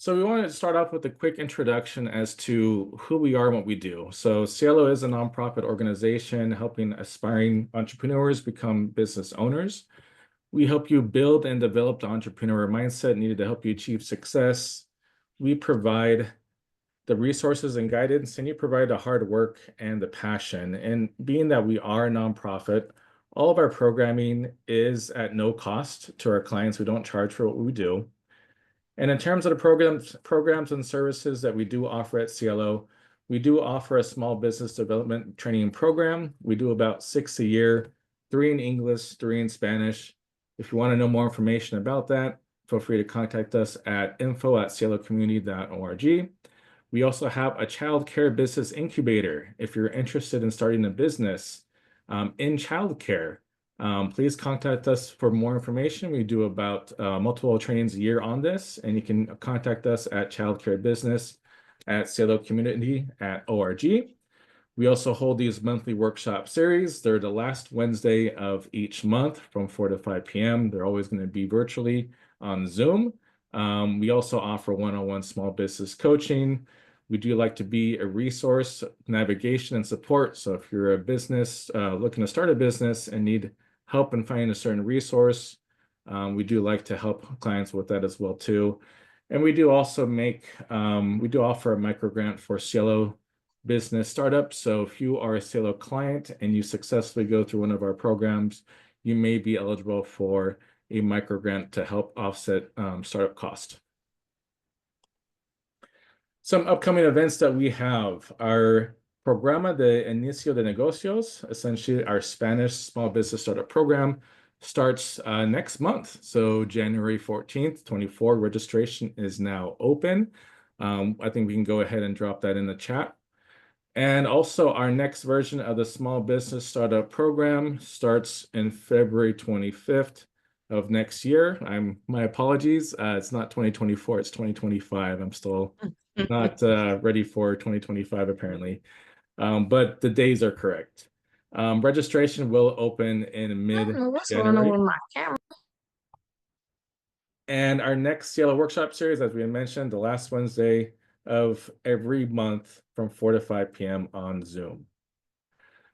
So we wanted to start off with a quick introduction as to who we are and what we do. So CIELO is a nonprofit organization helping aspiring entrepreneurs become business owners. We help you build and develop the entrepreneur mindset needed to help you achieve success. We provide the resources and guidance, and you provide the hard work and the passion. And being that we are a nonprofit, all of our programming is at no cost to our clients. We don't charge for what we do. And in terms of the programs and services that we do offer at CIELO, we do offer a small business development training program. We do about 6 a year, 3 in English, 3 in Spanish. If you want to know more information about that, feel free to contact us at info@cielocommunity.org. We also have a childcare business incubator. If you're interested in starting a business in childcare, please contact us for more information. We do about multiple trainings a year on this, and you can contact us at childcarebusiness@cielocommunity.org. We also hold these monthly workshop series. They're the last Wednesday of each month from 4 to 5 p.m. They're always going to be virtually on Zoom. We also offer one-on-one small business coaching. We do like to be a resource, navigation, and support. So if you're a business looking to start a business and need help in finding a certain resource, we do like to help clients with that as well too. And we do also we do offer a micro grant for CIELO business startups. So if you are a CIELO client and you successfully go through one of our programs, you may be eligible for a micro grant to help offset startup cost. Some upcoming events that we have are Programa de Inicio de Negocios, essentially our Spanish small business startup program, starts next month. So January 14th, 24, registration is now open. I think we can go ahead and drop that in the chat. And also our next version of the small business startup program starts in February 25th of next year. My apologies. It's not 2024, it's 2025. I'm still not ready for 2025 apparently. But the days are correct. Registration will open in mid-January. And our next CIELO workshop series, as we mentioned, the last Wednesday of every month from 4 to 5 p.m. on Zoom.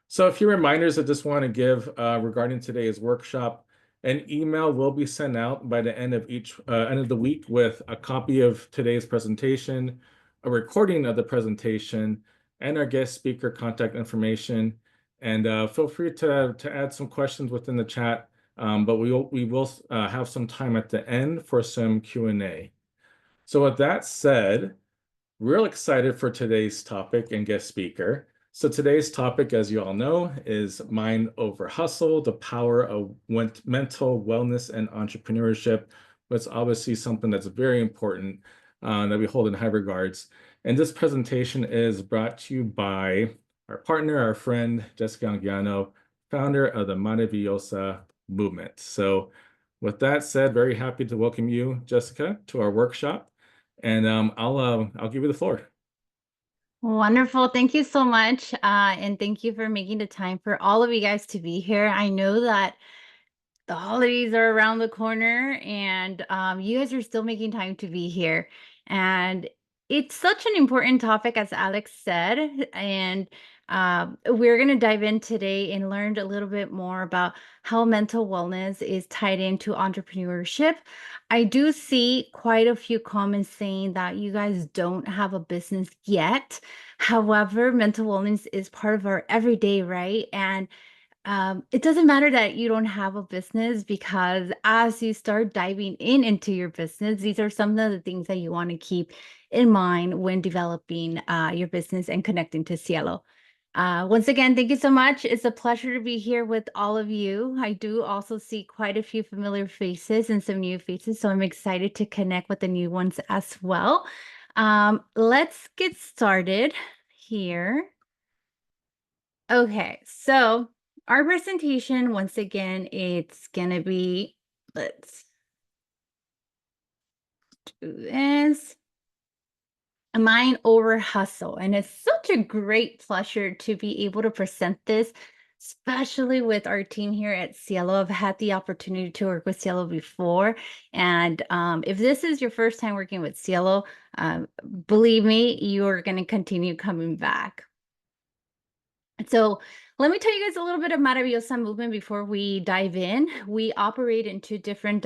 So a few reminders I just want to give regarding today's workshop. An email will be sent out by the end of the week with a copy of today's presentation, a recording of the presentation, and our guest speaker contact information. And feel free to add some questions within the chat, but we will have some time at the end for some Q&A. So with that said, real excited for today's topic and guest speaker. So today's topic, as you all know, is Mind Over Hustle, the power of mental wellness and entrepreneurship. It's obviously something that's very important that we hold in high regards. And this presentation is brought to you by our partner, our friend, Jessica Anguiano, founder of the Maravillosa movement. So with that said, very happy to welcome you, Jessica, to our workshop. And I'll give you the floor. Wonderful. Thank you so much. And thank you for making the time for all of you guys to be here. I know that the holidays are around the corner and you guys are still making time to be here. And it's such an important topic, as Alex said. And we're going to dive in today and learn a little bit more about how mental wellness is tied into entrepreneurship. I do see quite a few comments saying that you guys don't have a business yet. However, mental wellness is part of our everyday, right? And it doesn't matter that you don't have a business, because as you start diving into your business, these are some of the things that you want to keep in mind when developing your business and connecting to CIELO. Once again, thank you so much. It's a pleasure to be here with all of you. I do also see quite a few familiar faces and some new faces, so I'm excited to connect with the new ones as well. Let's get started here. Okay, so our presentation, once again, it's gonna be, let's do this. Mind Over Hustle. And it's such a great pleasure to be able to present this especially with our team here at CIELO. I've had the opportunity to work with CIELO before. And if this is your first time working with CIELO, believe me, you are going to continue coming back. So let me tell you guys a little bit of Maravillosa movement before we dive in. We operate in two different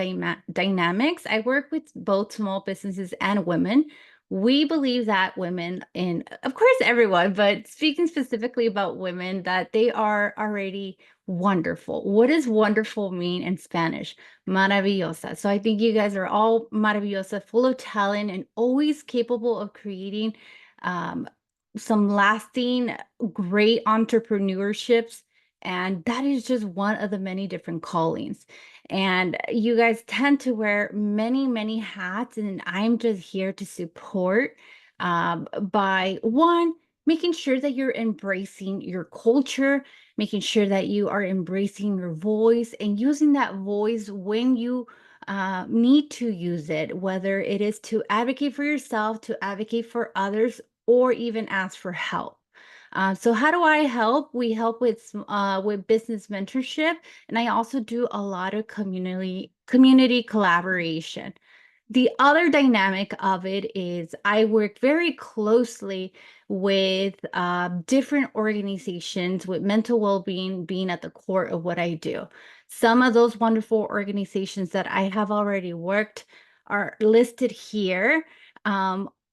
dynamics. I work with both small businesses and women. We believe that women, and of course everyone, but speaking specifically about women, that they are already wonderful. What does wonderful mean in Spanish? Maravillosa. So I think you guys are all maravillosa, full of talent, and always capable of creating um, some lasting great entrepreneurships, and that is just one of the many different callings. And you guys tend to wear many hats, and I'm just here to support by one, making sure that you're embracing your culture, making sure that you are embracing your voice and using that voice when you need to use it, whether it is to advocate for yourself, to advocate for others, or even ask for help. So how do I help? We help with business mentorship, and I also do a lot of community collaboration. The other dynamic of it is I work very closely with different organizations, with mental well-being being at the core of what I do. Some of those wonderful organizations that I have already worked are listed here.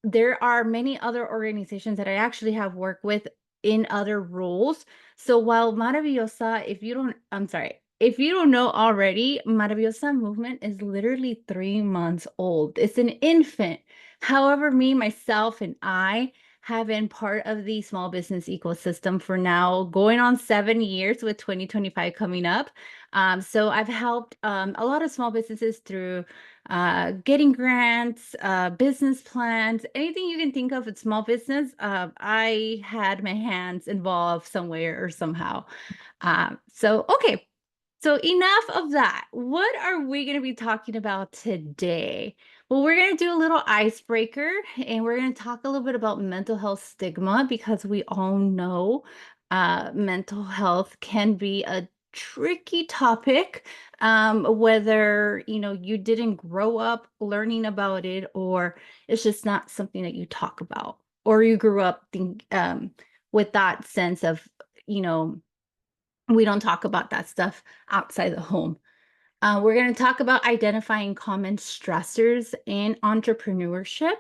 There are many other organizations that I actually have worked with in other roles. So while Maravillosa, if you don't know already, Maravillosa movement is literally 3 months old. It's an infant. However, me, myself, and I have been part of the small business ecosystem for now going on 7 years, with 2025 coming up. So I've helped a lot of small businesses through getting grants, business plans, anything you can think of with small business. I had my hands involved somewhere or somehow. Okay. So enough of that. What are we going to be talking about today? Well, we're going to do a little icebreaker, and we're going to talk a little bit about mental health stigma, because we all know mental health can be a tricky topic, whether you didn't grow up learning about it, or it's just not something that you talk about, or you grew up with that sense of you know we don't talk about that stuff outside the home. We're going to talk about identifying common stressors in entrepreneurship.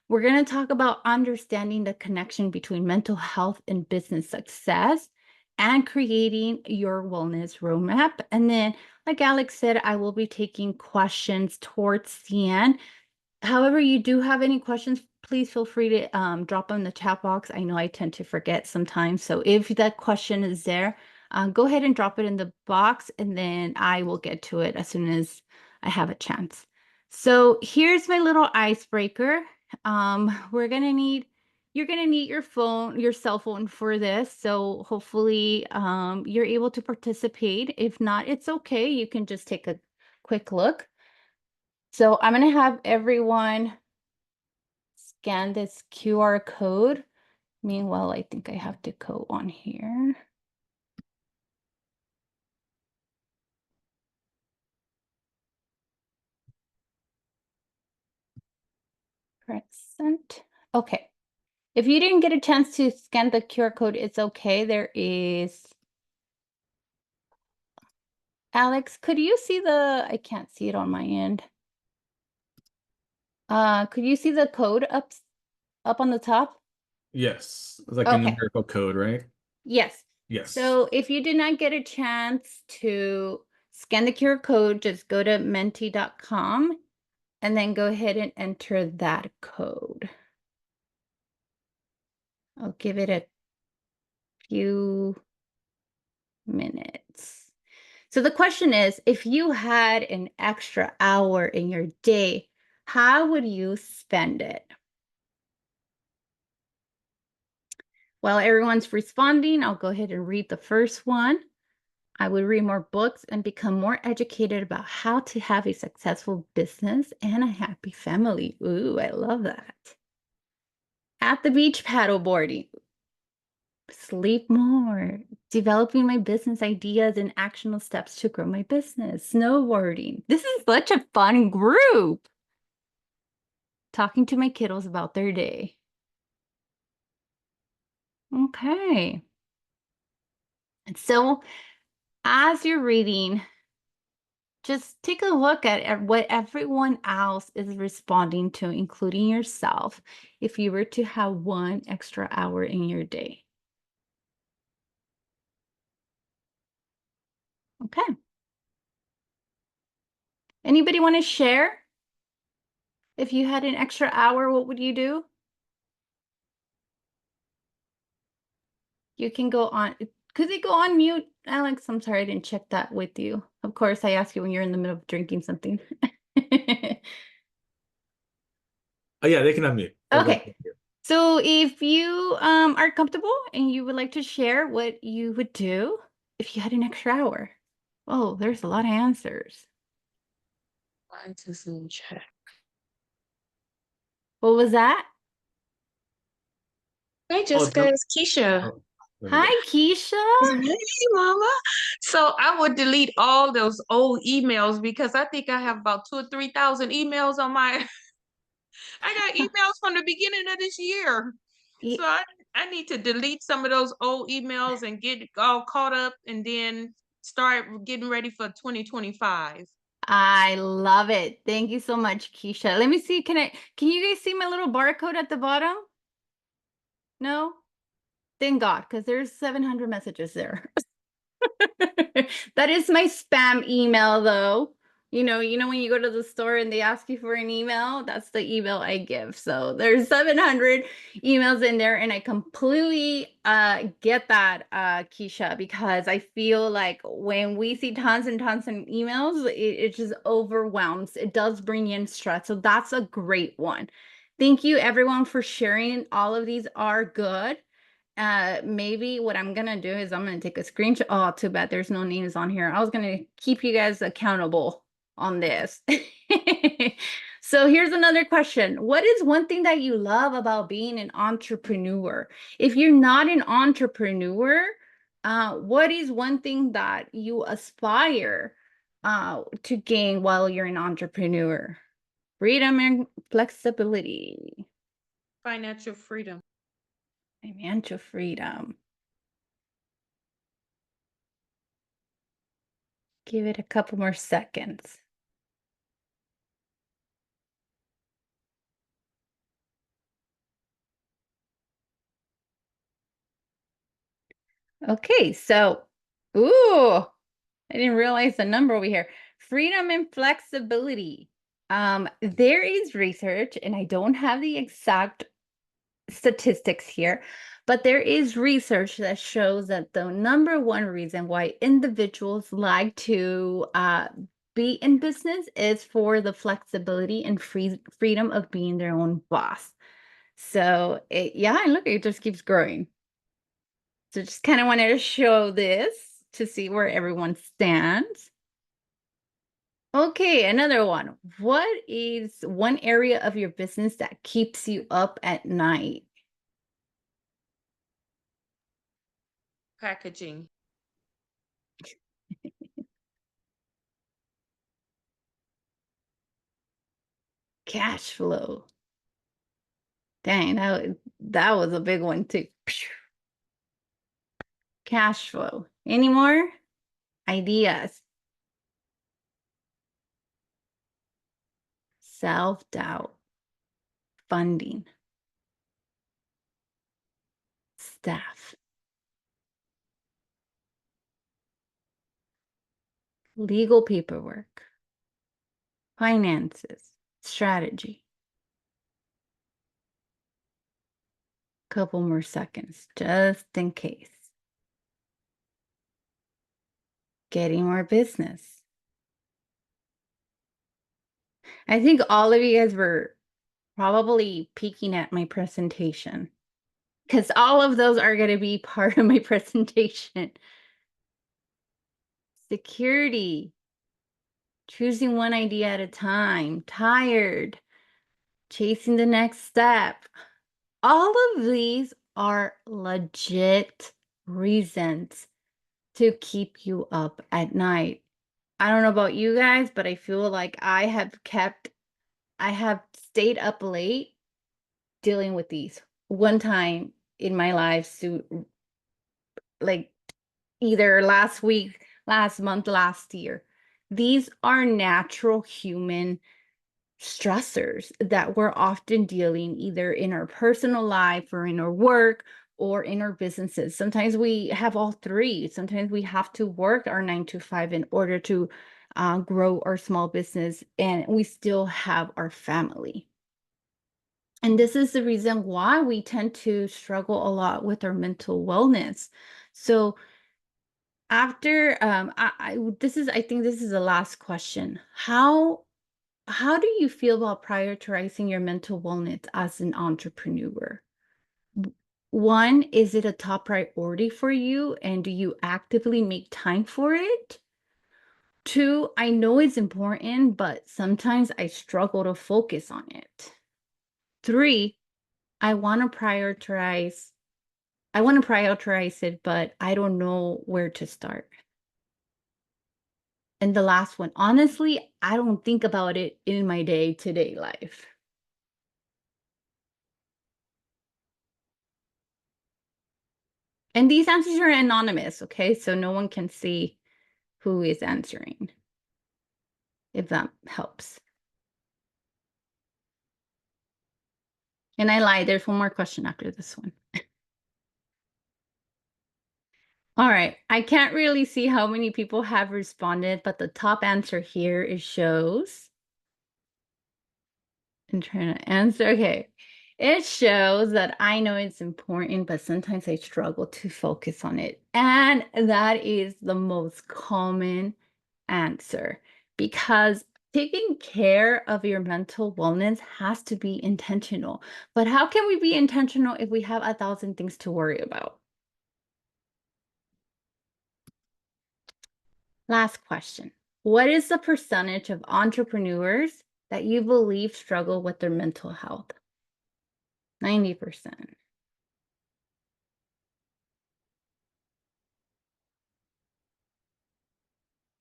We're going to talk about understanding the connection between mental health and business success, and creating your wellness roadmap. And then, like Alex said, I will be taking questions towards the end. However, you do have any questions, please feel free to drop them in the chat box. I know I tend to forget sometimes. So if that question is there, go ahead and drop it in the box, and then I will get to it as soon as I have a chance. So here's my little icebreaker. You're gonna need your cell phone for this. So hopefully you're able to participate. If not, it's okay. You can just take a quick look. So I'm gonna have everyone scan this QR code. Meanwhile, I think I have to go on here. Present. Okay. If you didn't get a chance to scan the QR code, it's okay. There is. Alex, could you see I can't see it on my end. Could you see the code up on the top? Yes, it's like a Okay. numerical code, right? Yes. Yes. So if you did not get a chance to scan the QR code, just go to menti.com and then go ahead and enter that code. I'll give it a few minutes. So the question is, if you had an extra hour in your day, how would you spend it? While everyone's responding, I'll go ahead and read the first one. I would read more books and become more educated about how to have a successful business and a happy family. Ooh, I love that. At the beach paddleboarding. Sleep more. Developing my business ideas and actionable steps to grow my business. Snowboarding. This is such a fun group. Talking to my kiddos about their day. Okay. And so as you're reading, just take a look at what everyone else is responding to, including yourself, if you were to have 1 extra hour in your day. Okay. Anybody want to share? If you had an extra hour, what would you do? You can go on. Could they go on mute, Alex? I'm sorry, I didn't check that with you. Of course, I ask you when you're in the middle of drinking something. Oh yeah, they can unmute. They're both Okay. here. So if you are comfortable and you would like to share what you would do if you had an extra hour. Oh, there's a lot of answers. Why is in chat? What was that? Hey, Oh, Jessica, it's Keisha. oh, let me Hi, go. Keisha. Hey, Mama. So I would delete all those old emails because I think I have about 2 or 3,000 emails on my. I got emails from the beginning of this year, so I need to delete some of those old emails and get all caught up, and then start getting ready for 2025. I love it. Thank you so much, Keisha. Let me see. Can you guys see my little barcode at the bottom? No? Thank God, because there's 700 messages there. That is my spam email though. You know when you go to the store and they ask you for an email, that's the email I give. So there's 700 emails in there, and I completely get that, Keisha, because I feel like when we see tons and tons of emails, it just overwhelms. It does bring in stress. So that's a great one. Thank you everyone for sharing. All of these are good. Maybe what I'm gonna do is I'm gonna take a screenshot. Oh, too bad there's no names on here. I was gonna keep you guys accountable on this. So here's another question. What is one thing that you love about being an entrepreneur? If you're not an entrepreneur, what is one thing that you aspire to gain while you're an entrepreneur? Freedom and flexibility. Financial freedom. Financial freedom. Give it a couple more seconds. Okay, so, ooh, I didn't realize the number over here. Freedom and flexibility. There is research, and I don't have the exact statistics here, but there is research that shows that the number one reason why individuals like to be in business is for the flexibility and freedom of being their own boss. So yeah, and look, it just keeps growing. So just kind of wanted to show this to see where everyone stands. Okay, another one. What is one area of your business that keeps you up at night? Packaging. Cash flow. Dang, that was a big one too. Cash flow. Any more ideas? Self-doubt. Funding. Staff. Legal paperwork. Finances. Strategy. Couple more seconds, just in case. Getting more business. I think all of you guys were probably peeking at my presentation, because all of those are going to be part of my presentation. Security. Choosing one idea at a time. Tired. Chasing the next step. All of these are legit reasons to keep you up at night. I don't know about you guys, but I feel like I have stayed up late dealing with these. One time in my life, so like either last week, last month, last year. These are natural human stressors that we're often dealing either in our personal life or in our work or in our businesses. Sometimes we have all three. Sometimes we have to work our 9 to 5 in order to grow our small business, and we still have our family. And this is the reason why we tend to struggle a lot with our mental wellness. So after I think this is the last question. How do you feel about prioritizing your mental wellness as an entrepreneur? One, is it a top priority for you, and do you actively make time for it? Two, I know it's important, but sometimes I struggle to focus on it. Three, I want to prioritize it, but I don't know where to start. And the last one, honestly, I don't think about it in my day-to-day life. And these answers are anonymous, okay? So no one can see who is answering, if that helps. And I lied, there's one more question after this one. All right, I can't really see how many people have responded, but the top answer here is shows. I'm trying to answer. Okay. It shows that I know it's important, but sometimes I struggle to focus on it. And that is the most common answer, because taking care of your mental wellness has to be intentional. But how can we be intentional if we have 1,000 things to worry about? Last question. What is the percentage of entrepreneurs that you believe struggle with their mental health? 90%.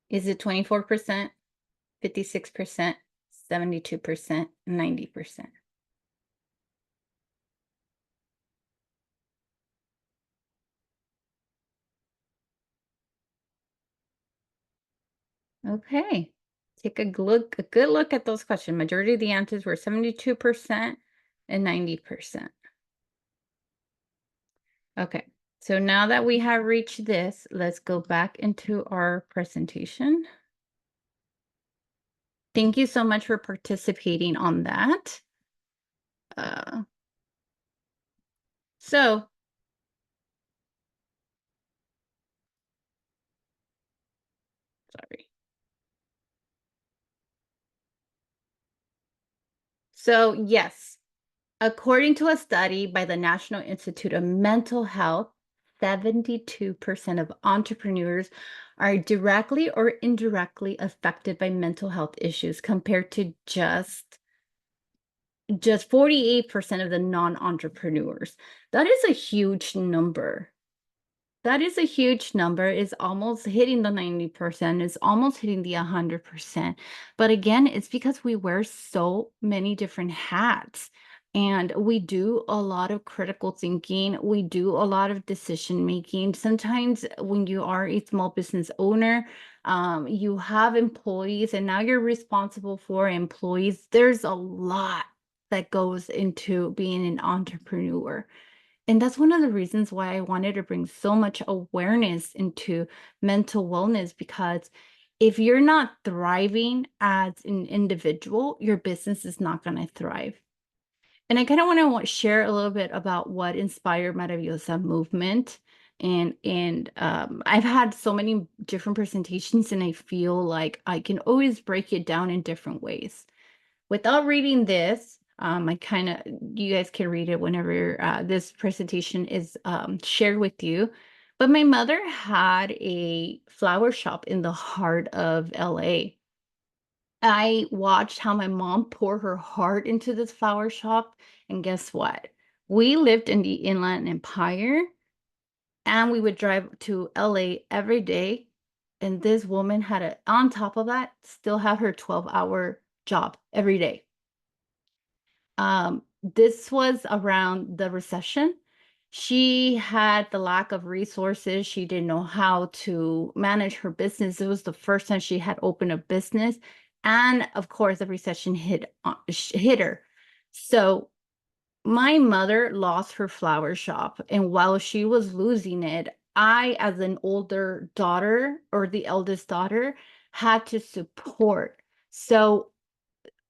Is it 24%, 56%, 72%, 90%? Okay. Take a good look at those questions. Majority of the answers were 72% and 90%. Okay. So now that we have reached this, let's go back into our presentation. Thank you so much for participating on that. So sorry. So yes, according to a study by the National Institute of Mental Health, 72% of entrepreneurs are directly or indirectly affected by mental health issues, compared to just 48% of the non-entrepreneurs. That is a huge number. That is a huge number. It's almost hitting the 90%. It's almost hitting the 100%. But again, it's because we wear so many different hats. And we do a lot of critical thinking. We do a lot of decision making. Sometimes when you are a small business owner, you have employees, and now you're responsible for employees. There's a lot that goes into being an entrepreneur. And that's one of the reasons why I wanted to bring so much awareness into mental wellness, because if you're not thriving as an individual, your business is not going to thrive. And I kind of want to share a little bit about what inspired Maravillosa movement. And I've had so many different presentations, and I feel like I can always break it down in different ways. Without reading this, you guys can read it whenever this presentation is shared with you. But my mother had a flower shop in the heart of LA. I watched how my mom poured her heart into this flower shop, and guess what? We lived in the Inland Empire, and we would drive to LA every day. And this woman had on top of that, still have her 12-hour job every day. This was around the recession. She had the lack of resources. She didn't know how to manage her business. It was the first time she had opened a business. And of course, the recession hit her. So my mother lost her flower shop. And while she was losing it, I, as an older daughter or the eldest daughter, had to support. So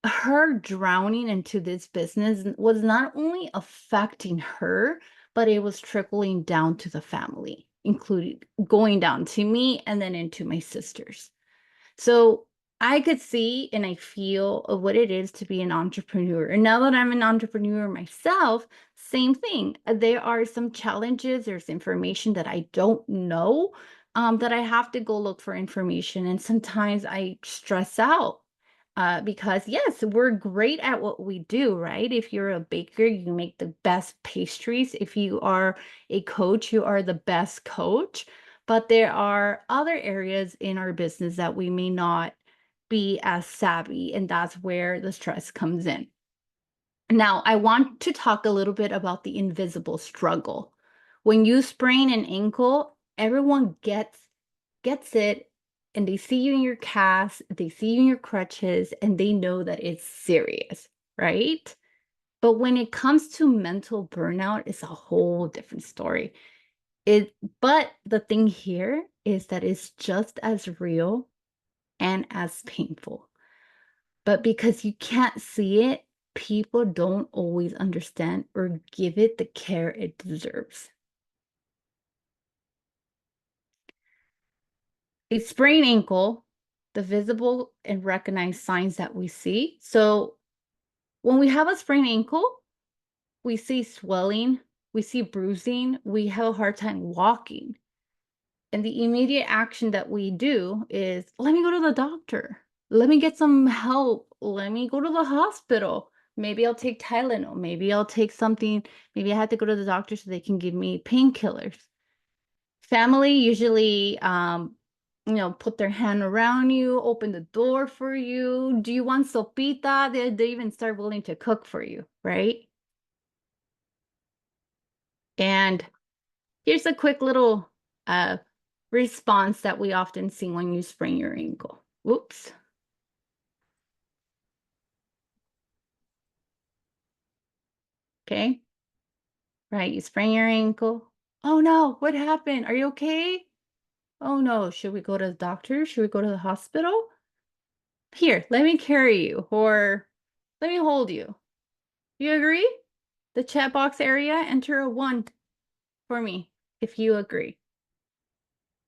her drowning into this business was not only affecting her, but it was trickling down to the family, including going down to me and then into my sisters. So I could see and I feel of what it is to be an entrepreneur. And now that I'm an entrepreneur myself, same thing. There are some challenges, there's information that I don't know, that I have to go look for information. And sometimes I stress out. Because yes, we're great at what we do, right? If you're a baker, you make the best pastries. If you are a coach, you are the best coach. But there are other areas in our business that we may not be as savvy, and that's where the stress comes in. Now, I want to talk a little bit about the invisible struggle. When you sprain an ankle, everyone gets it, and they see you in your cast, they see you in your crutches, and they know that it's serious, right? But when it comes to mental burnout, it's a whole different story. But the thing here is that it's just as real and as painful. But because you can't see it, people don't always understand or give it the care it deserves. A sprained ankle, the visible and recognized signs that we see. So when we have a sprained ankle, we see swelling, we see bruising, we have a hard time walking. And the immediate action that we do is, let me go to the doctor. Let me get some help. Let me go to the hospital. Maybe I'll take Tylenol. Maybe I'll take something. Maybe I have to go to the doctor so they can give me painkillers. Family usually, put their hand around you, open the door for you. Do you want sopita? They even start willing to cook for you, right? And here's a quick little response that we often see when you sprain your ankle. Whoops. Okay. Right. You sprain your ankle. Oh no, what happened? Are you okay? Oh no, should we go to the doctor? Should we go to the hospital? Here, let me carry you, or let me hold you. You agree? The chat box area, enter a 1 for me if you agree.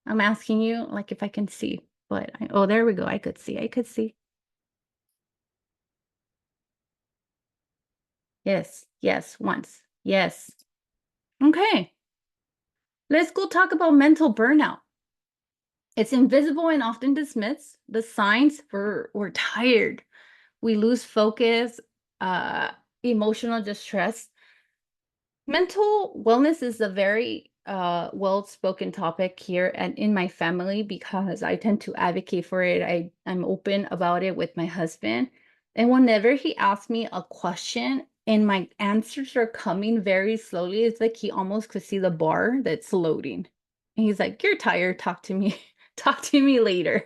I'm asking you like if I can see, but oh, there we go. I could see. I could see. Yes, yes, once. Yes. Okay. Let's go talk about mental burnout. It's invisible and often dismissed. The signs, we're tired. We lose focus, emotional distress. Mental wellness is a very well-spoken topic here and in my family because I tend to advocate for it. I'm open about it with my husband. And whenever he asks me a question and my answers are coming very slowly, it's like he almost could see the bar that's loading. And he's like, "You're tired, talk to me, talk to me later."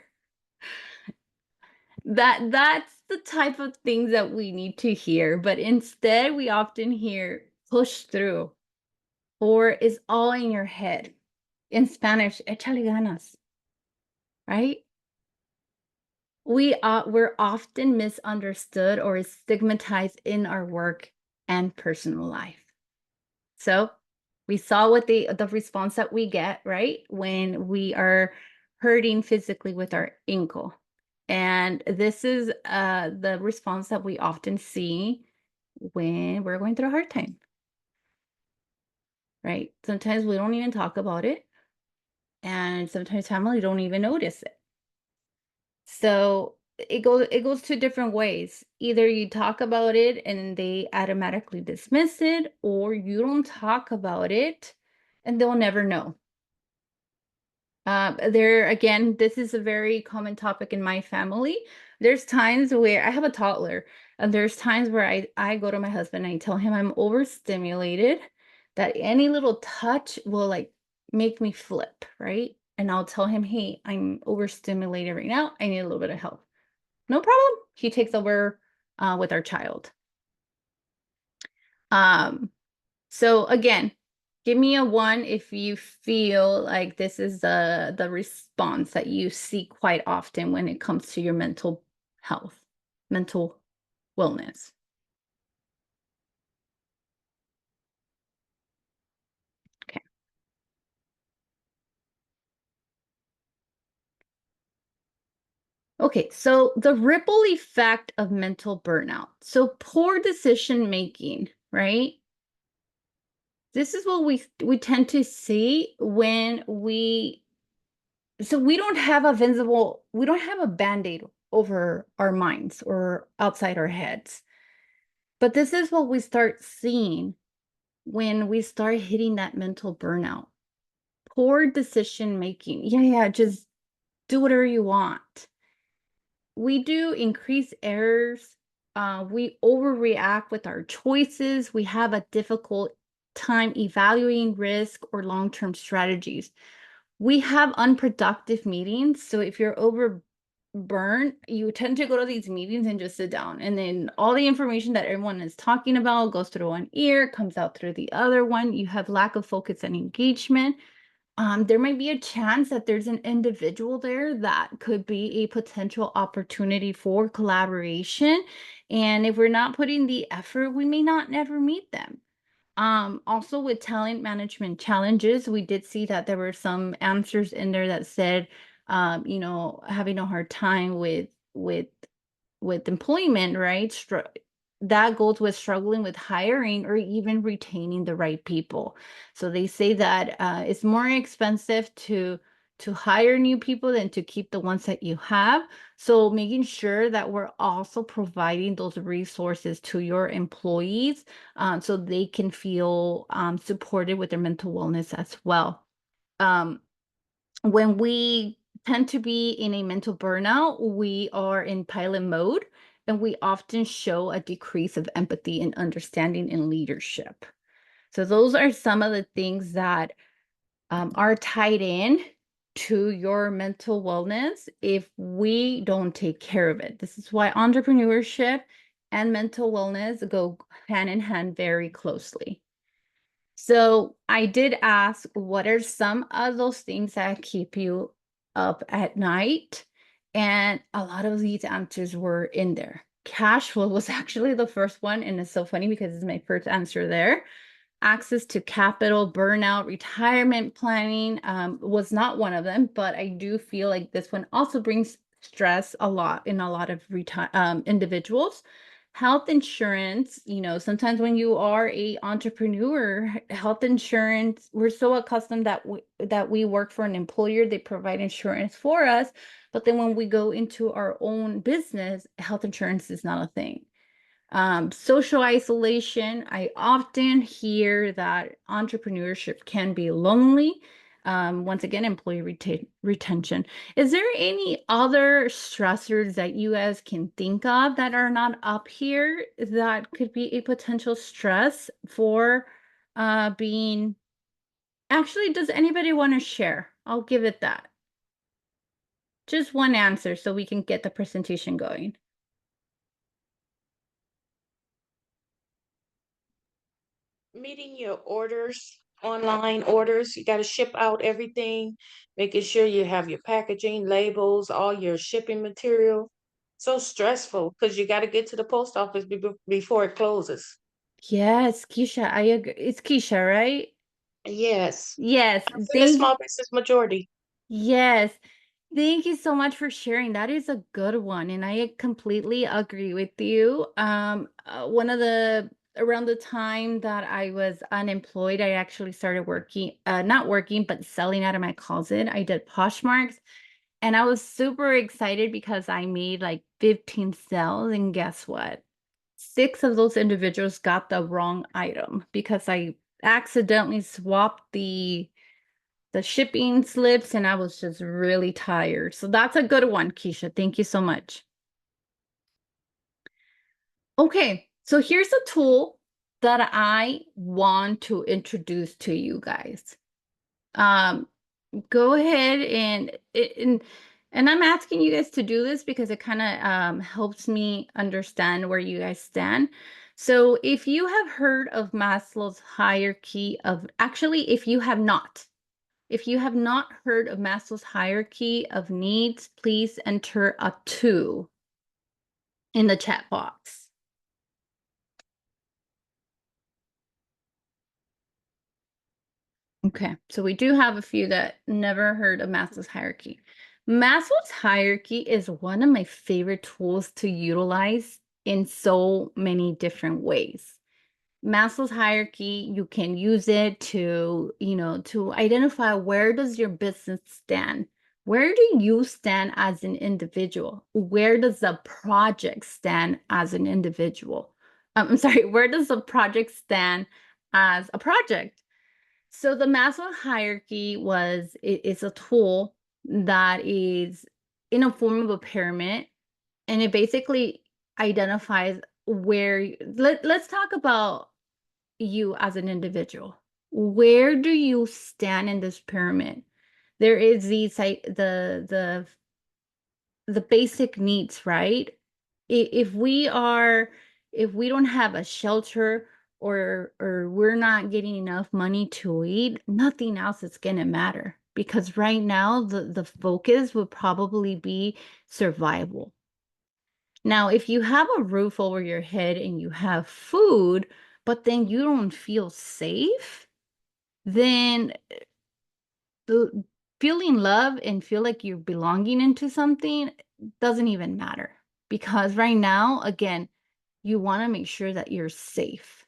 That's the type of things that we need to hear, but instead we often hear push through or is all in your head. In Spanish, échale ganas, right? We're often misunderstood or stigmatized in our work and personal life. So we saw what the response that we get, right? When we are hurting physically with our ankle. And this is the response that we often see when we're going through a hard time, right? Sometimes we don't even talk about it. And sometimes family don't even notice it. So it goes two different ways. Either you talk about it and they automatically dismiss it, or you don't talk about it and they'll never know. There again, this is a very common topic in my family. There's times where I have a toddler, and there's times where I go to my husband and I tell him I'm overstimulated, that any little touch will like make me flip, right? And I'll tell him, hey, I'm overstimulated right now. I need a little bit of help. No problem. He takes over with our child. So again, give me a 1 if you feel like this is the response that you see quite often when it comes to your mental health, mental wellness. Okay. Okay, so the ripple effect of mental burnout. So poor decision making, right? This is what we tend to see when we don't have we don't have a band-aid over our minds or outside our heads. But this is what we start seeing when we start hitting that mental burnout. Poor decision making. Yeah, just do whatever you want. We do increase errors. We overreact with our choices. We have a difficult time evaluating risk or long-term strategies. We have unproductive meetings. So if you're overburnt, you tend to go to these meetings and just sit down. And then all the information that everyone is talking about goes through one ear, comes out through the other one. You have lack of focus and engagement. There might be a chance that there's an individual there that could be a potential opportunity for collaboration. And if we're not putting the effort, we may not never meet them. Also with talent management challenges, we did see that there were some answers in there that said, having a hard time with employment, right? That goes with struggling with hiring or even retaining the right people. So they say that it's more expensive to hire new people than to keep the ones that you have. So making sure that we're also providing those resources to your employees so they can feel supported with their mental wellness as well. When we tend to be in a mental burnout, we are in pilot mode and we often show a decrease of empathy and understanding in leadership. So those are some of the things that are tied in to your mental wellness if we don't take care of it. This is why entrepreneurship and mental wellness go hand in hand very closely. So I did ask, what are some of those things that keep you up at night? And a lot of these answers were in there. Cash flow was actually the first one, and it's so funny because it's my first answer there. Access to capital, burnout, retirement planning was not one of them, but I do feel like this one also brings stress a lot in a lot of individuals. Health insurance, sometimes when you are a entrepreneur, health insurance, we're so accustomed that we work for an employer, they provide insurance for us, but then when we go into our own business, health insurance is not a thing. Social isolation. I often hear that entrepreneurship can be lonely. Once again, employee retention. Is there any other stressors that you guys can think of that are not up here that could be a potential stress for being? Actually, does anybody want to share? I'll give it that. Just one answer so we can get the presentation going. Meeting your orders, online orders, you got to ship out everything, making sure you have your packaging, labels, all your shipping material. So stressful because you got to get to the post office before it closes. Yes, Keisha, I agree. It's Keisha, right? Yes. Yes, I'm in the small business majority. yes. Thank you so much for sharing. That is a good one, and I completely agree with you. One of the around the time that I was unemployed, I actually started working, not working, but selling out of my closet. I did Poshmarks, And I was super excited because I made like 15 sales. And guess what? 6 of those individuals got the wrong item because I accidentally swapped the shipping slips and I was just really tired. So that's a good one, Keisha. Thank you so much. Okay, so here's a tool that I want to introduce to you guys. Go ahead and I'm asking you guys to do this because it kind of helps me understand where you guys stand. So if you have heard of Maslow's hierarchy of, actually, if you have not heard of Maslow's hierarchy of needs, please enter a 2 in the chat box. Okay, so we do have a few that never heard of Maslow's hierarchy. Maslow's hierarchy is one of my favorite tools to utilize in so many different ways. Maslow's hierarchy, you can use it to, to identify where does your business stand? Where do you stand as an individual? Where does the project stand as an individual? I'm sorry, where does the project stand as a project? So the Maslow hierarchy is a tool that is in a form of a pyramid, and it basically identifies let's talk about you as an individual. Where do you stand in this pyramid? There is the basic needs, right? If we don't have a shelter, or we're not getting enough money to eat, nothing else is gonna matter, because right now the focus would probably be survival. Now, if you have a roof over your head and you have food, but then you don't feel safe, then feeling love and feel like you're belonging into something doesn't even matter, because right now, again, you want to make sure that you're safe.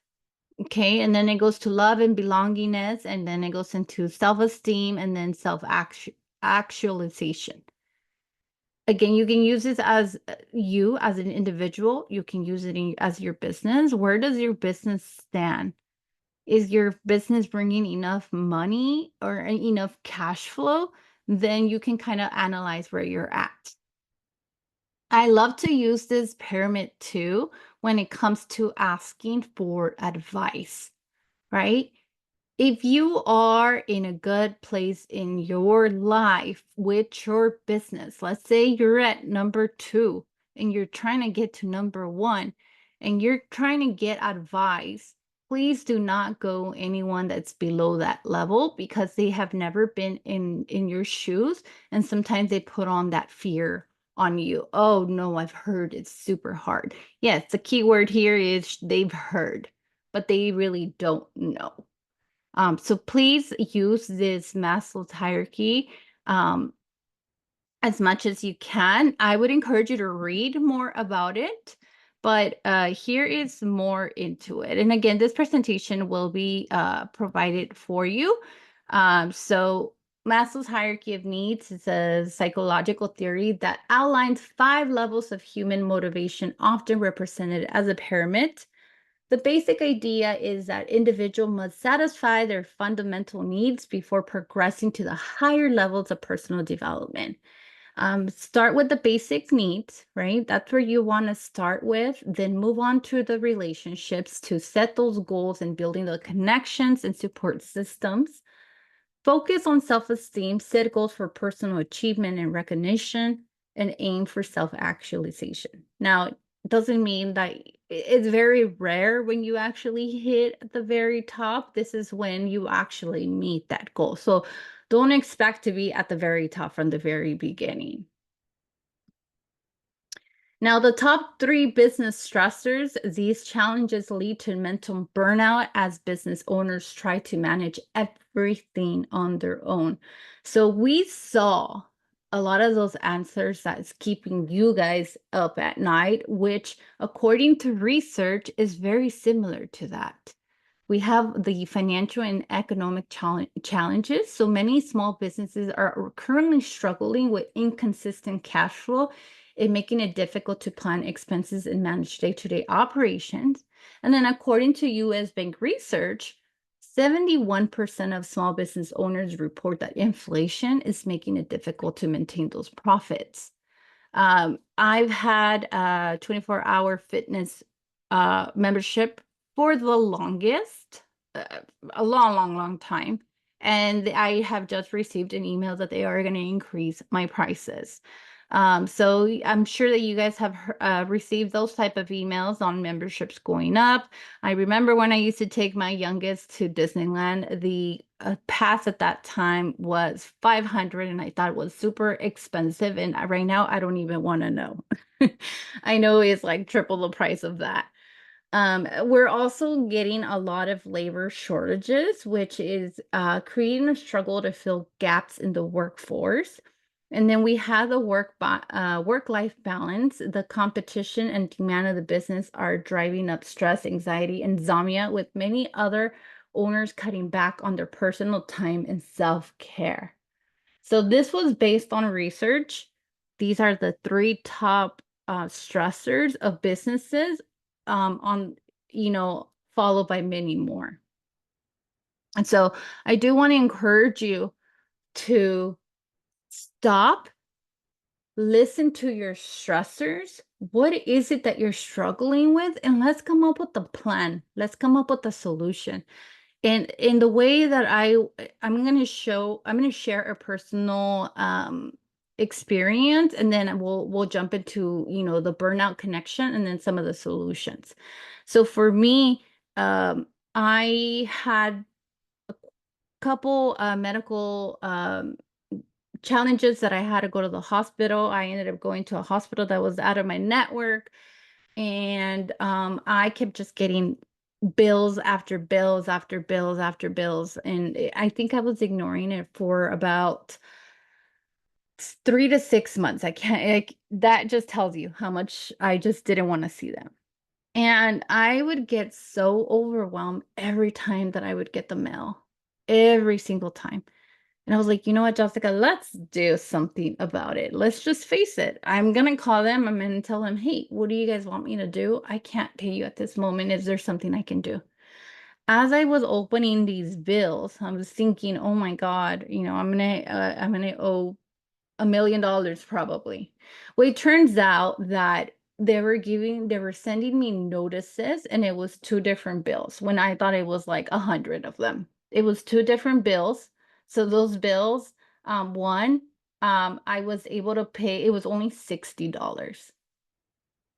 Okay, and then it goes to love and belongingness, and then it goes into self-esteem, and then self-actualization. Again, you can use this as you as an individual. You can use it as your business. Where does your business stand? Is your business bringing enough money or enough cash flow? Then you can kind of analyze where you're at. I love to use this pyramid too when it comes to asking for advice, right? If you are in a good place in your life with your business, let's say you're at number 2 and you're trying to get to number 1 and you're trying to get advice, please do not go anyone that's below that level, because they have never been in your shoes, and sometimes they put on that fear on you. Oh no, I've heard it's super hard. Yes, the key word here is they've heard, but they really don't know. So please use this Maslow's hierarchy as much as you can. I would encourage you to read more about it, but here is more into it. And again, this presentation will be provided for you. So Maslow's hierarchy of needs is a psychological theory that outlines 5 levels of human motivation, often represented as a pyramid. The basic idea is that individuals must satisfy their fundamental needs before progressing to the higher levels of personal development. Start with the basic needs, right? That's where you want to start with. Then move on to the relationships to set those goals and building the connections and support systems. Focus on self-esteem, set goals for personal achievement and recognition, and aim for self-actualization. Now, it doesn't mean that it's very rare when you actually hit the very top. This is when you actually meet that goal. So don't expect to be at the very top from the very beginning. Now, the top 3 business stressors, these challenges lead to mental burnout as business owners try to manage everything on their own. So we saw a lot of those answers that's keeping you guys up at night, which according to research is very similar to that. We have the financial and economic challenges. So many small businesses are currently struggling with inconsistent cash flow and making it difficult to plan expenses and manage day-to-day operations. And then according to US Bank research, 71% of small business owners report that inflation is making it difficult to maintain those profits. I've had a 24-hour fitness membership for the longest, a long time. And I have just received an email that they are going to increase my prices. So I'm sure that you guys have received those type of emails on memberships going up. I remember when I used to take my youngest to Disneyland, the pass at that time was $500, and I thought it was super expensive. And right now, I don't even want to know. I know it's like triple the price of that. We're also getting a lot of labor shortages, which is creating a struggle to fill gaps in the workforce. And then we have the work-life balance. The competition and demand of the business are driving up stress, anxiety, and insomnia, with many other owners cutting back on their personal time and self-care. So this was based on research. These are the 3 top stressors of businesses, followed by many more. And so I do want to encourage you to stop, listen to your stressors. What is it that you're struggling with? And let's come up with a plan. Let's come up with a solution. And in the way that I'm going to share a personal experience, and then we'll jump into, the burnout connection and then some of the solutions. So for me, I had a couple medical challenges that I had to go to the hospital. I ended up going to a hospital that was out of my network, and I kept just getting bills after bills after bills after bills, and I think I was ignoring it for about 3 to 6 months. I can't, that just tells you how much I just didn't want to see them. And I would get so overwhelmed every time that I would get the mail, every single time. And I was like, you know what, Jessica, let's do something about it. Let's just face it. I'm going to call them. I'm going to tell them, hey, what do you guys want me to do? I can't pay you at this moment. Is there something I can do? As I was opening these bills, I was thinking, oh my God, I'm gonna owe $1 million probably. Well, it turns out that they were sending me notices, and it was 2 different bills when I thought it was like 100 of them. It was 2 different bills. So those bills, one, I was able to pay, it was only $60.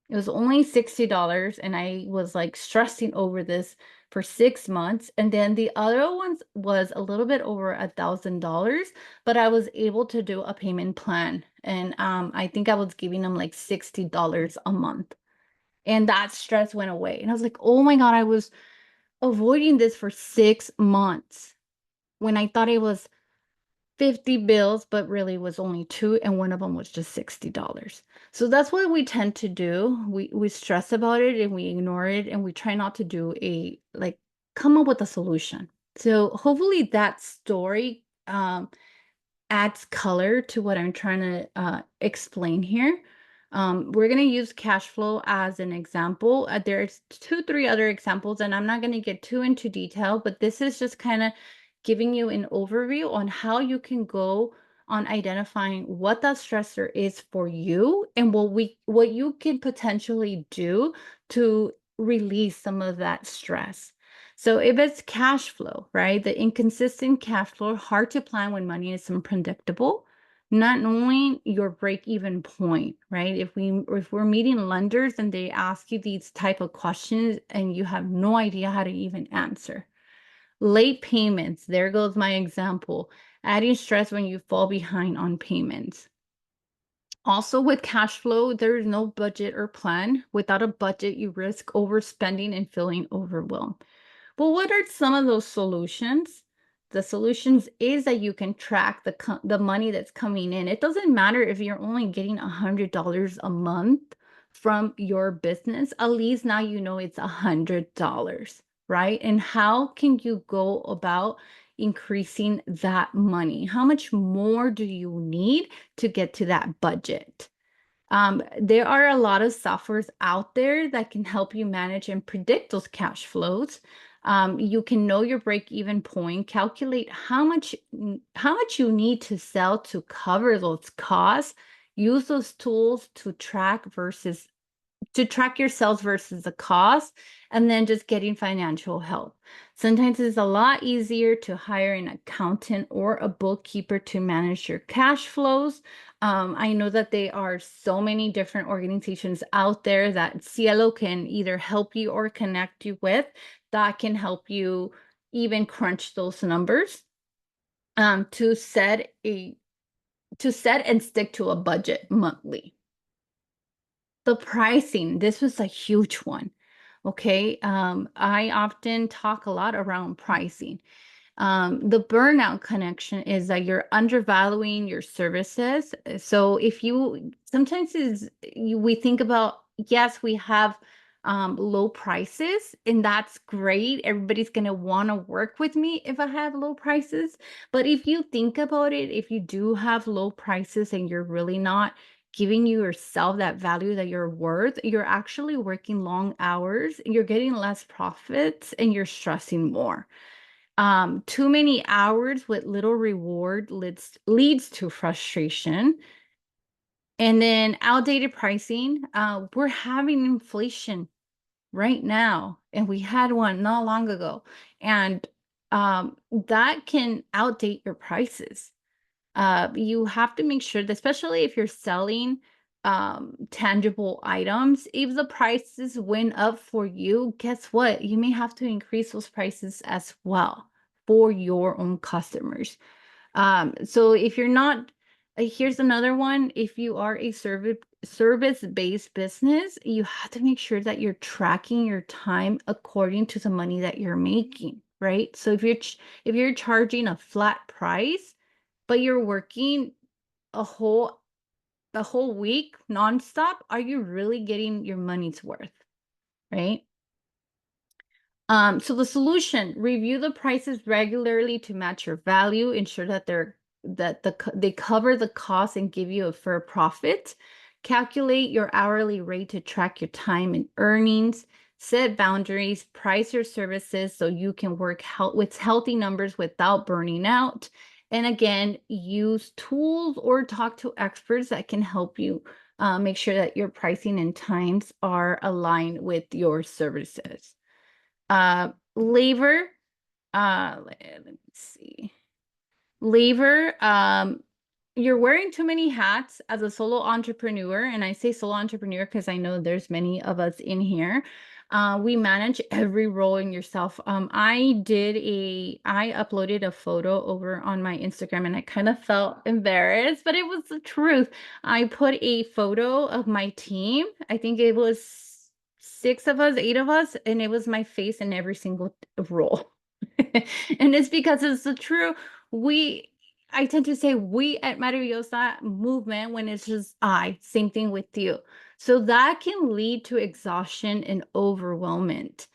It was only $60, and I was like stressing over this for 6 months. And then the other ones was a little bit over $1,000, but I was able to do a payment plan. And I think I was giving them like $60 a month. And that stress went away. And I was like, oh my God, I was avoiding this for 6 months when I thought it was 50 bills, but really was only 2, and one of them was just $60. So that's what we tend to do. We stress about it and we ignore it, and we try not to do come up with a solution. So hopefully that story adds color to what I'm trying to explain here. We're going to use cash flow as an example. There's 3 other examples, and I'm not going to get too into detail, but this is just kind of giving you an overview on how you can go on identifying what that stressor is for you, and what you can potentially do to release some of that stress. So if it's cash flow, right? The inconsistent cash flow, hard to plan when money is unpredictable, not knowing your break-even point, right? If we're meeting lenders and they ask you these type of questions and you have no idea how to even answer. Late payments, there goes my example. Adding stress when you fall behind on payments. Also with cash flow, there is no budget or plan. Without a budget, you risk overspending and feeling overwhelmed. But what are some of those solutions? The solutions is that you can track the money that's coming in. It doesn't matter if you're only getting $100 a month from your business. At least now you know it's $100. right? And how can you go about increasing that money? How much more do you need to get to that budget? There are a lot of softwares out there that can help you manage and predict those cash flows. You can know your break-even point, calculate how much you need to sell to cover those costs. Use those tools to track your sales versus the cost, and then just getting financial help. Sometimes it's a lot easier to hire an accountant or a bookkeeper to manage your cash flows. I know that there are so many different organizations out there that CIELO can either help you or connect you with that can help you even crunch those numbers to set and stick to a budget monthly. The pricing, this was a huge one. Okay. I often talk a lot around pricing. The burnout connection is that you're undervaluing your services. So if you sometimes we think about, yes, we have low prices, and that's great. Everybody's going to want to work with me if I have low prices. But if you think about it, if you do have low prices and you're really not giving yourself that value that you're worth, you're actually working long hours, you're getting less profits, and you're stressing more. Too many hours with little reward leads to frustration. And then outdated pricing. We're having inflation right now, and we had one not long ago. And that can outdate your prices. You have to make sure that, especially if you're selling tangible items, if the prices went up for you, guess what? You may have to increase those prices as well for your own customers. So if you're not, here's another one. If you are a service-based business, you have to make sure that you're tracking your time according to the money that you're making, right? So if you're charging a flat price, but you're working a whole week nonstop, are you really getting your money's worth, right? So the solution: review the prices regularly to match your value, ensure that they cover the cost and give you a fair profit. Calculate your hourly rate to track your time and earnings. Set boundaries, price your services so you can work with healthy numbers without burning out. And again, use tools or talk to experts that can help you make sure that your pricing and times are aligned with your services. Labor, let me see. Labor, you're wearing too many hats as a solo entrepreneur. And I say solo entrepreneur because I know there's many of us in here. We manage every role in yourself. I uploaded a photo over on my Instagram, and I kind of felt embarrassed, but it was the truth. I put a photo of my team. I think it was 8 of us, and it was my face in every single role. And it's because it's the truth. I tend to say we at Maravillosa movement when it's just same thing with you. So that can lead to exhaustion and overwhelmment.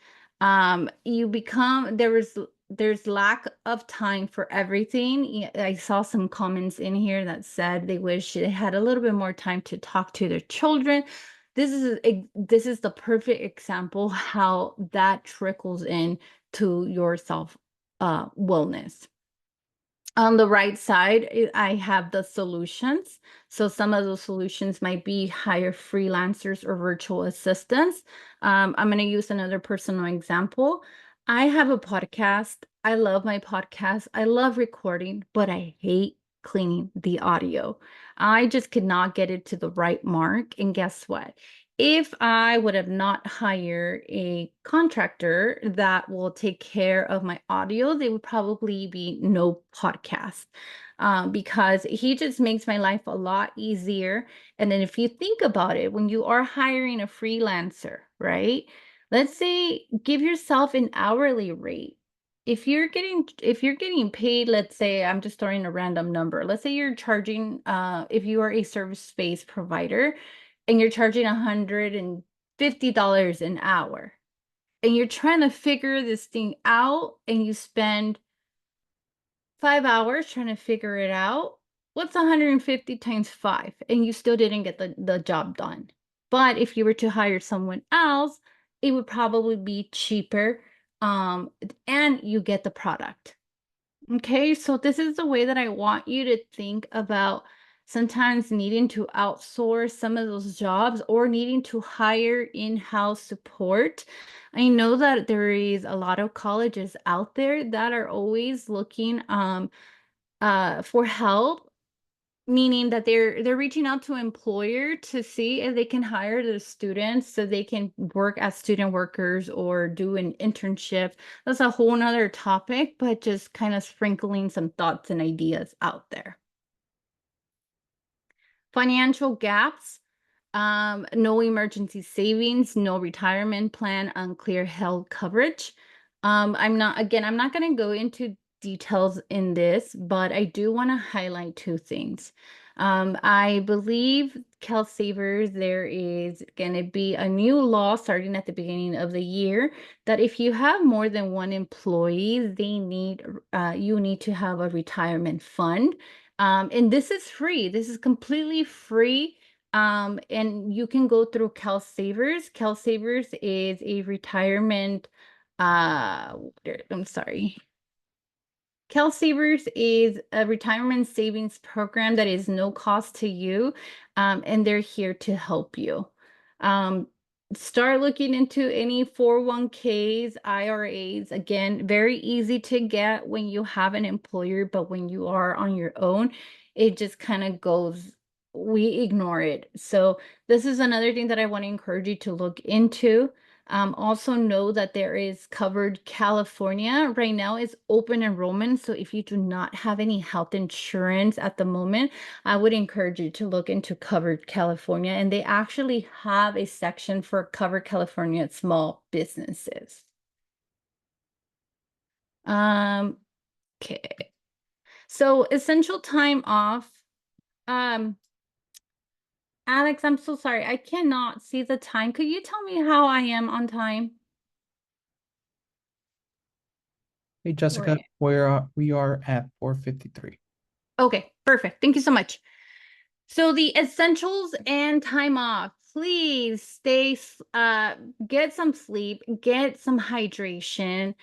There's lack of time for everything. I saw some comments in here that said they wish they had a little bit more time to talk to their children. This is the perfect example how that trickles in to your self wellness. On the right side, I have the solutions. So some of those solutions might be hire freelancers or virtual assistants. I'm going to use another personal example. I have a podcast. I love my podcast. I love recording, but I hate cleaning the audio. I just could not get it to the right mark. And guess what? If I would have not hired a contractor that will take care of my audio, there would probably be no podcast, because he just makes my life a lot easier. And then if you think about it, when you are hiring a freelancer, right? Let's say give yourself an hourly rate. If you're getting paid, let's say I'm just throwing a random number. Let's say you're charging, if you are a service-based provider, and you're charging $150 an hour. and you're trying to figure this thing out and you spend 5 hours trying to figure it out, what's 150 times 5? And you still didn't get the job done. But if you were to hire someone else, it would probably be cheaper, and you get the product. Okay, so this is the way that I want you to think about sometimes needing to outsource some of those jobs or needing to hire in-house support. I know that there is a lot of colleges out there that are always looking for help, meaning that they're reaching out to employer to see if they can hire the students so they can work as student workers or do an internship. That's a whole nother topic, but just kind of sprinkling some thoughts and ideas out there. Financial gaps, no emergency savings, no retirement plan, unclear health coverage. I'm not going to go into details in this, but I do want to highlight two things. I believe CalSavers, there is going to be a new law starting at the beginning of the year that if you have more than one employee, you need to have a retirement fund. And this is free. This is completely free. And you can go through CalSavers. CalSavers is a retirement, I'm sorry. CalSavers is a retirement savings program that is no cost to you, and they're here to help you. Start looking into any 401ks, IRAs. Again, very easy to get when you have an employer, but when you are on your own, it just kind of goes, we ignore it. So this is another thing that I want to encourage you to look into. Also know that there is Covered California. Right now is open enrollment. So if you do not have any health insurance at the moment, I would encourage you to look into Covered California. And they actually have a section for Covered California small businesses. Okay. So essential time off. Alex, I'm so sorry. I cannot see the time. Could you tell me how I am on time? Hey, Jessica, Right. we are at 4:53. Okay, perfect. Thank you so much. So the essentials and time off, please get some sleep, get some hydration,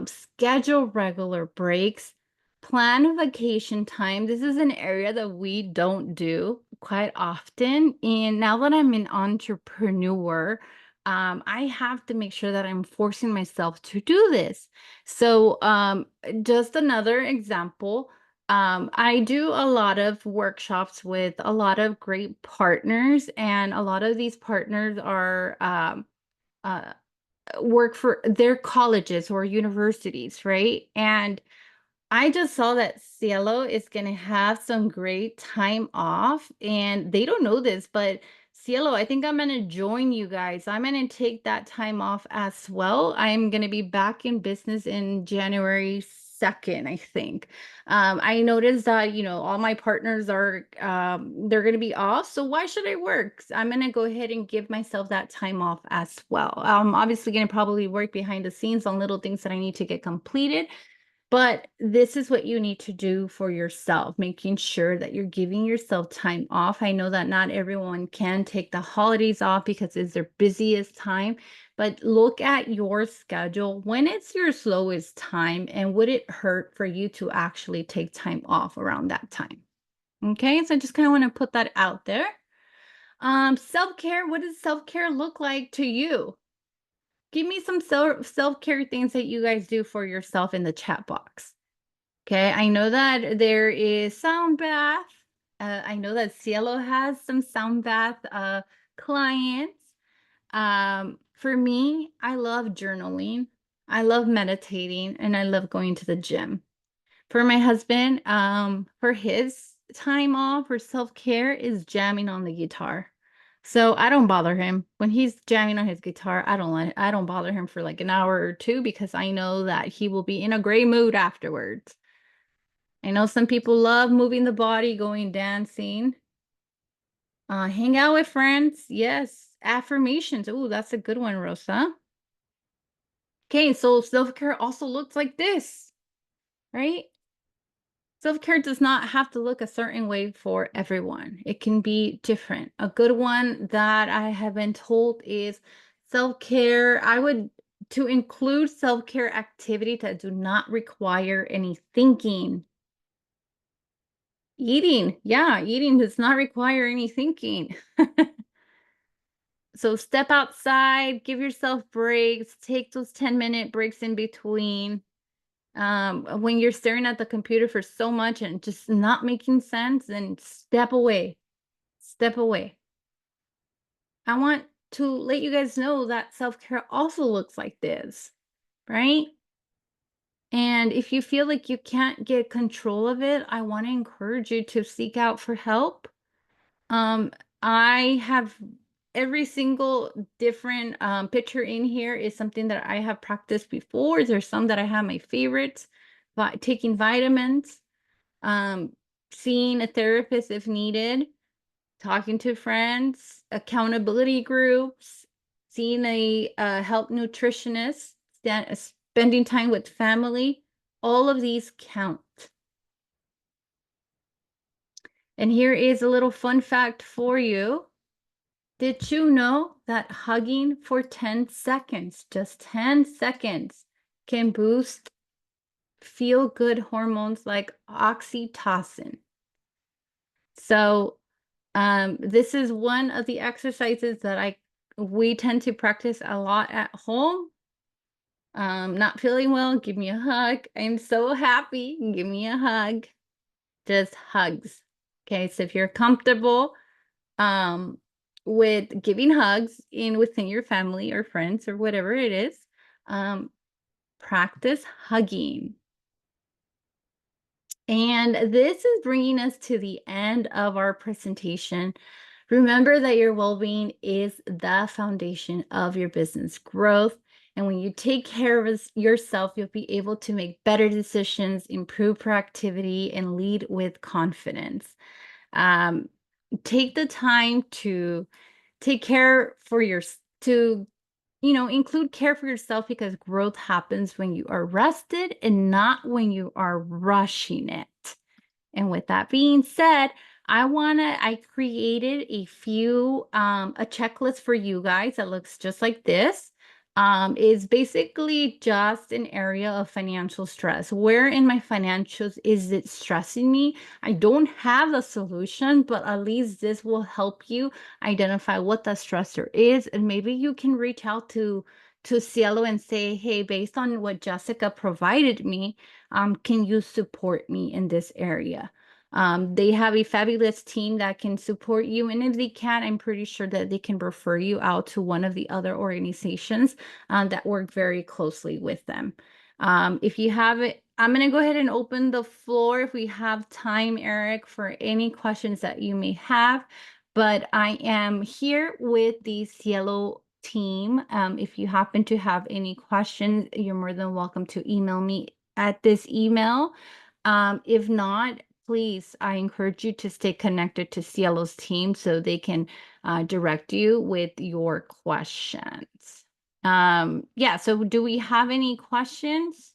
schedule regular breaks, plan vacation time. This is an area that we don't do quite often. And now that I'm an entrepreneur, I have to make sure that I'm forcing myself to do this. So just another example. I do a lot of workshops with a lot of great partners, and a lot of these partners are uh, work for their colleges or universities, right? And I just saw that CIELO is going to have some great time off, and they don't know this, but CIELO, I think I'm going to join you guys. I'm going to take that time off as well. I'm going to be back in business in January 2nd, I think. I noticed that, all my partners are, they're going to be off. So why should I work? I'm going to go ahead and give myself that time off as well. I'm obviously going to probably work behind the scenes on little things that I need to get completed. But this is what you need to do for yourself, making sure that you're giving yourself time off. I know that not everyone can take the holidays off because it's their busiest time, but look at your schedule when it's your slowest time, and would it hurt for you to actually take time off around that time? Okay, so I just kind of want to put that out there. Self-care, what does self-care look like to you? Give me some self-care things that you guys do for yourself in the chat box. Okay, I know that there is sound bath. I know that CIELO has some sound bath clients. For me, I love journaling. I love meditating, and I love going to the gym. For my husband, for his time off for self-care is jamming on the guitar. So I don't bother him when he's jamming on his guitar. I don't bother him for like an hour or two because I know that he will be in a great mood afterwards. I know some people love moving the body, going dancing. Hang out with friends. Yes. Affirmations. Oh, that's a good one, Rosa. Okay, so self-care also looks like this, right? Self-care does not have to look a certain way for everyone. It can be different. A good one that I have been told is self-care. To include self-care activities that do not require any thinking. Eating, yeah, eating does not require any thinking. So step outside, give yourself breaks, take those 10-minute breaks in between. When you're staring at the computer for so much and just not making sense, then step away. Step away. I want to let you guys know that self-care also looks like this, right? And if you feel like you can't get control of it, I want to encourage you to seek out for help. Um, I have every single different picture in here is something that I have practiced before. There's some that I have my favorites, but taking vitamins, um, seeing a therapist if needed, talking to friends, accountability groups, seeing a health nutritionist, spending time with family. All of these count. And here is a little fun fact for you. Did you know that hugging for 10 seconds, just 10 seconds, can boost feel-good hormones like oxytocin? So this is one of the exercises that we tend to practice a lot at home. Not feeling well, give me a hug. I'm so happy, give me a hug. Just hugs. Okay, so if you're comfortable with giving hugs within your family or friends or whatever it is, practice hugging. And this is bringing us to the end of our presentation. Remember that your well-being is the foundation of your business growth. And when you take care of yourself, you'll be able to make better decisions, improve productivity, and lead with confidence. Take the time to take care for include care for yourself, because growth happens when you are rested and not when you are rushing it. And with that being said, I created a checklist for you guys that looks just like this. Is basically just an area of financial stress. Where in my financials is it stressing me? I don't have a solution, but at least this will help you identify what the stressor is. And maybe you can reach out to CIELO and say, hey, based on what Jessica provided me, can you support me in this area? They have a fabulous team that can support you. And if they can, I'm pretty sure that they can refer you out to one of the other organizations that work very closely with them. If you have it, I'm going to go ahead and open the floor if we have time, Eric, for any questions that you may have. But I am here with the CIELO team. If you happen to have any questions, you're more than welcome to email me at this email. If not, please, I encourage you to stay connected to CIELO's team so they can direct you with your questions. Yeah, so do we have any questions?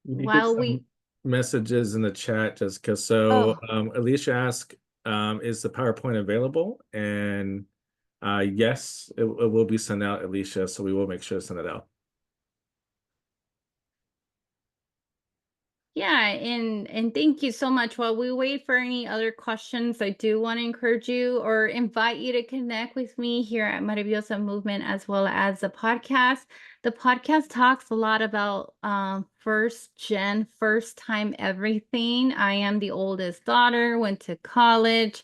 You did While some messages in the chat, Jessica. So Alicia asked, is the PowerPoint available? And yes, it will be sent out, Alicia, so we will make sure to send it out. Yeah, and thank you so much. While we wait for any other questions, I do want to encourage you or invite you to connect with me here at Maravillosa Movement, as well as the podcast. The podcast talks a lot about first time everything. I am the oldest daughter, went to college.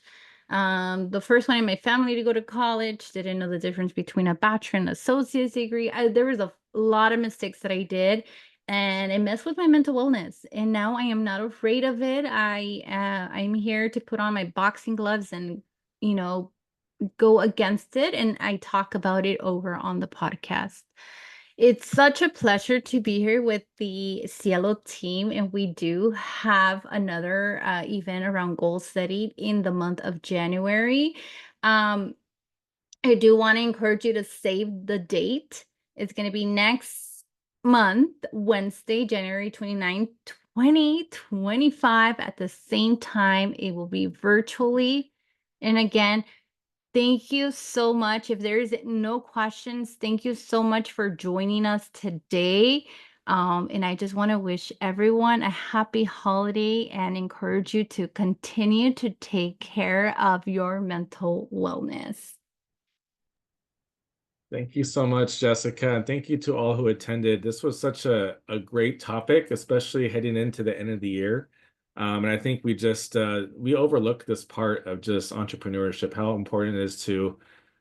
The first one in my family to go to college, didn't know the difference between a bachelor and associate's degree. There was a lot of mistakes that I did, and it messed with my mental wellness. And now I am not afraid of it. I'm here to put on my boxing gloves and, go against it. And I talk about it over on the podcast. It's such a pleasure to be here with the CIELO team, and we do have another event around goal setting in the month of January. Um, I do want to encourage you to save the date. It's going to be next month, Wednesday, January 29th, 2025 at the same time. It will be virtually. And again, thank you so much. If there is no questions, thank you so much for joining us today. And I just want to wish everyone a happy holiday and encourage you to continue to take care of your mental wellness. Thank you so much, Jessica, and thank you to all who attended. This was such a great topic, especially heading into the end of the year. And I think we overlook this part of just entrepreneurship, how important it is to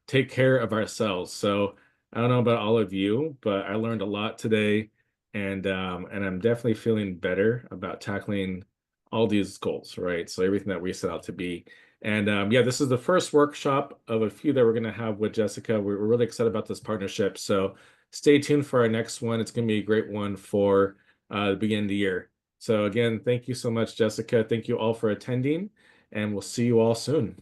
take care of ourselves. So I don't know about all of you, but I learned a lot today, and I'm definitely feeling better about tackling all these goals, right? So everything that we set out to be. And yeah, this is the first workshop of a few that we're going to have with Jessica. We're really excited about this partnership. So stay tuned for our next one. It's going to be a great one for the beginning of the year. So again, thank you so much, Jessica. Thank you all for attending, and we'll see you all soon.